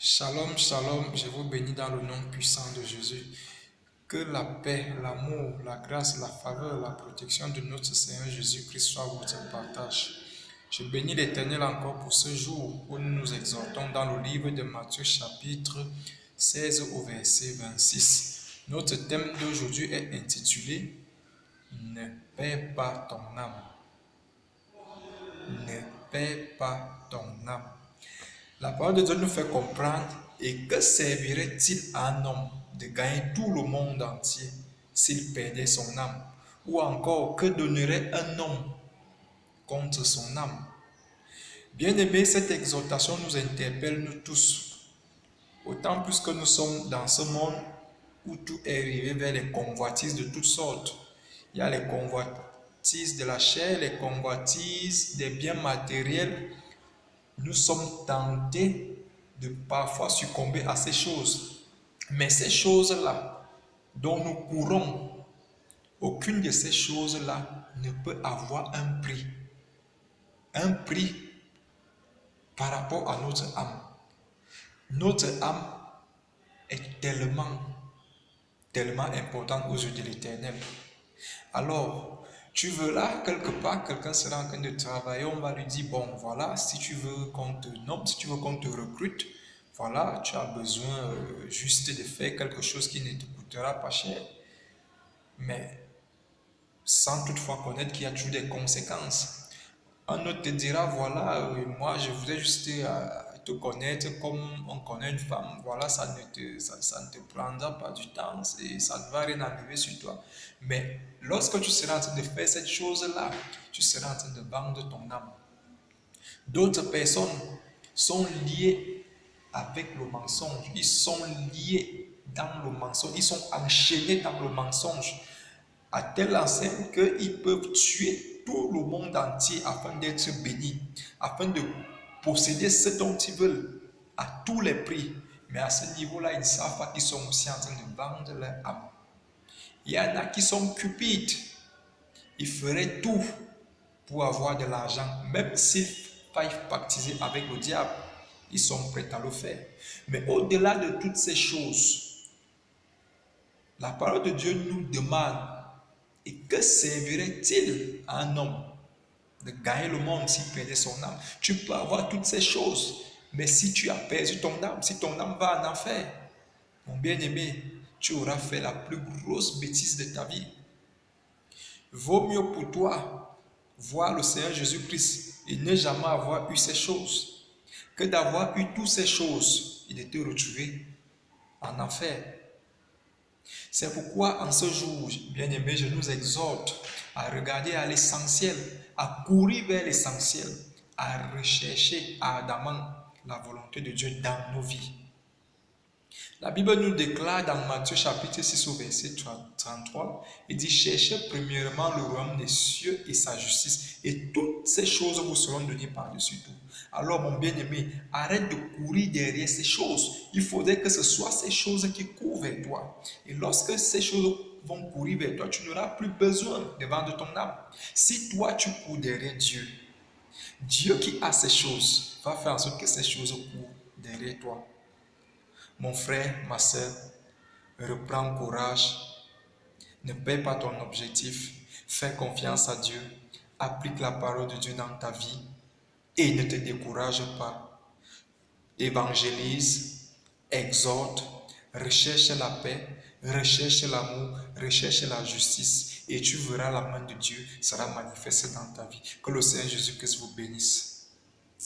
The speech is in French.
Shalom, shalom, je vous bénis dans le nom puissant de Jésus. Que la paix, l'amour, la grâce, la faveur, la protection de notre Seigneur Jésus-Christ soit votre partage. Je bénis l'Éternel encore pour ce jour où nous nous exhortons dans le livre de Matthieu chapitre 16 au verset 26. Notre thème d'aujourd'hui est intitulé « Ne perds pas ton âme ». Ne perds pas ton âme. La parole de Dieu nous fait comprendre et que servirait-il à un homme de gagner tout le monde entier s'il perdait son âme? Ou encore, que donnerait un homme contre son âme? Bien-aimés, cette exhortation nous interpelle nous tous, autant plus que nous sommes dans ce monde où tout est arrivé vers les convoitises de toutes sortes. Il y a les convoitises de la chair, les convoitises des biens matériels. Nous sommes tentés de parfois succomber à ces choses. Mais ces choses-là dont nous courons, aucune de ces choses-là ne peut avoir un prix. Un prix par rapport à notre âme. Notre âme est tellement importante aux yeux de l'Éternel. Alors, tu veux là, quelque part, quelqu'un sera en train de travailler, on va lui dire, bon, voilà, si tu veux qu'on te nomme, si tu veux qu'on te recrute, voilà, tu as besoin juste de faire quelque chose qui ne te coûtera pas cher. Mais sans toutefois connaître qu'il y a toujours des conséquences. Un autre te dira, voilà, moi je voudrais juste te connaître comme on connaît une femme, voilà, ça ne te prendra pas du temps, ça ne va rien arriver sur toi. Mais lorsque tu seras en train de faire cette chose-là, tu seras en train de vendre ton âme. D'autres personnes sont liées avec le mensonge, ils sont liés dans le mensonge, ils sont enchaînés dans le mensonge, à telle enseigne qu'ils peuvent tuer tout le monde entier afin d'être bénis, afin de posséder ce dont ils veulent à tous les prix. Mais à ce niveau-là, ils ne savent pas qu'ils sont aussi en train de vendre leur âme. Il y en a qui sont cupides. Ils feraient tout pour avoir de l'argent, même s'ils faillent pactiser avec le diable. Ils sont prêts à le faire. Mais au-delà de toutes ces choses, la parole de Dieu nous demande: et que servirait-il à un homme de gagner le monde s'il perdait son âme? Tu peux avoir toutes ces choses, mais si tu as perdu ton âme, si ton âme va en enfer, mon bien-aimé, tu auras fait la plus grosse bêtise de ta vie. Vaut mieux pour toi voir le Seigneur Jésus-Christ et ne jamais avoir eu ces choses, que d'avoir eu toutes ces choses et de te retrouver en enfer. C'est pourquoi en ce jour, bien-aimés, je nous exhorte à regarder à l'essentiel, à courir vers l'essentiel, à rechercher ardemment la volonté de Dieu dans nos vies. La Bible nous déclare dans Matthieu chapitre 6 au verset 33, il dit: cherchez premièrement le royaume des cieux et sa justice, et toutes ces choses vous seront données par-dessus tout. Alors mon bien-aimé, arrête de courir derrière ces choses. Il faudrait que ce soit ces choses qui courent vers toi. Et lorsque ces choses vont courir vers toi, tu n'auras plus besoin de vendre ton âme. Si toi tu cours derrière Dieu, Dieu qui a ces choses va faire en sorte que ces choses courent derrière toi. Mon frère, ma soeur, reprends courage, ne perds pas ton objectif, fais confiance à Dieu, applique la parole de Dieu dans ta vie et ne te décourage pas. Évangélise, exhorte, recherche la paix, recherche l'amour, recherche la justice et tu verras la main de Dieu sera manifestée dans ta vie. Que le Seigneur Jésus-Christ vous bénisse.